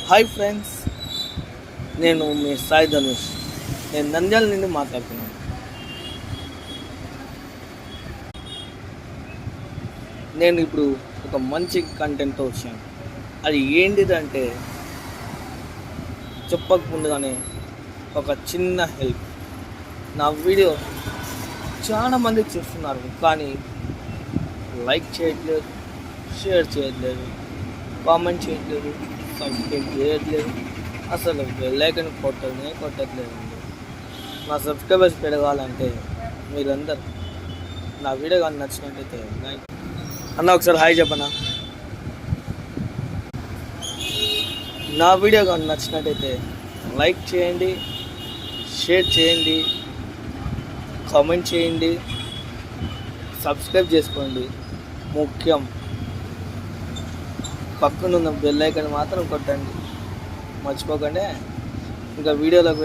Hi friends, నేను మీ సాయి ధనుష్. నేను నంద్యాల నుండి మాట్లాడుతున్నాను. నేను ఇప్పుడు ఒక మంచి కంటెంట్తో వచ్చాను. అది ఏంటిదంటే చెప్పకముందుగానే ఒక చిన్న హెల్ప్. నా వీడియో చాలామంది చూస్తున్నారు, కానీ లైక్ చేయట్లేదు, షేర్ చేయట్లేదు, కామెంట్ చేయట్లేదు, సబ్స్క్రైబ్ చేయట్లేదు, అసలు బెల్ ఐకాన్ కొట్టట్లేదు. నా సబ్స్క్రైబర్స్ పెరగాలంటే మీరందరూ నా వీడియో కానీ నచ్చినట్టయితే లైక్ అన్న ఒకసారి హాయ్ చెప్పనా. నా వీడియో కానీ నచ్చినట్టయితే లైక్ చేయండి, షేర్ చేయండి, కామెంట్ చేయండి, సబ్స్క్రైబ్ చేసుకోండి. ముఖ్యం పక్కనున్న బెల్ ఐకాన్ మాత్రం కొట్టండి, మర్చిపోకండి. ఇంకా వీడియోకి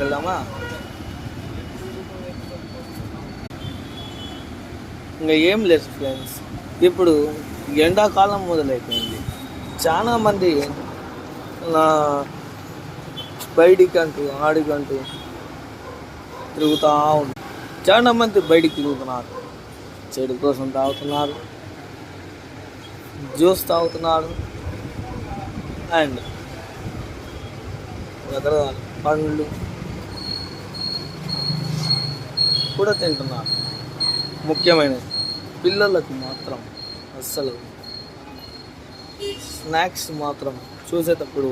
వెళ్దామా? ఇంకా ఏం లేదు ఫ్రెండ్స్, ఇప్పుడు ఎండాకాలం మొదలైపోయింది. చాలామంది బయటికంటూ ఆడికంటూ తిరుగుతూ ఉంటారు. చాలామంది బయటికి తిరుగుతున్నారు, చెడు కోసం తాగుతున్నారు, జ్యూస్ తాగుతున్నారు, అండ్ రకరకాల పండ్లు కూడా తింటున్నారు. ముఖ్యమైనది పిల్లలకు మాత్రం అస్సలు స్నాక్స్ మాత్రం చూసేటప్పుడు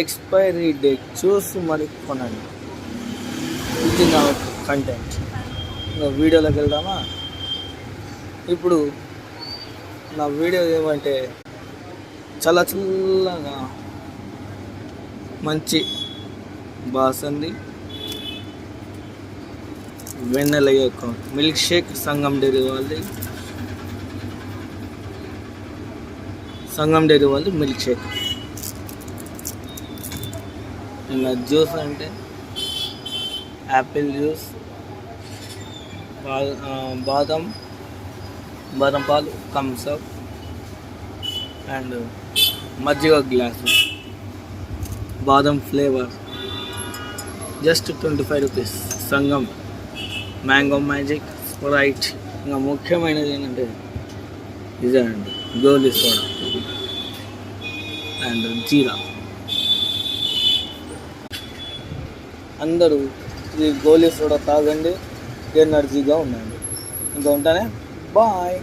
ఎక్స్పైరీ డేట్ చూసి మరి కొనండి. ఇది నా కంటెంట్. ఇంకా వీడియోలోకి వెళ్దామా? ఇప్పుడు నా వీడియో ఏమంటే చాలా చల్లగా మంచి బాసంది వెన్నెల యొక్క మిల్క్ షేక్ సంగం డైరీ వాళ్ళది మిల్క్ షేక్. ఇంకా జ్యూస్ అంటే యాపిల్ జ్యూస్, బాదం పాలు, థమ్స్అప్ అండ్ మజ్జిగ గ్లాసు, బాదం ఫ్లేవర్, జస్ట్ 25 రూపీస్. సంగం, మ్యాంగో మ్యాజిక్, స్ప్రైట్. ఇంకా ముఖ్యమైనది ఏంటంటే ఇదే అండి, గోలీ సోడా అండ్ జీరా. అందరూ ఈ గోలీ సోడా తాగండి, ఎనర్జీగా ఉండండి. ఇంకా ఉంటానే, బాయ్.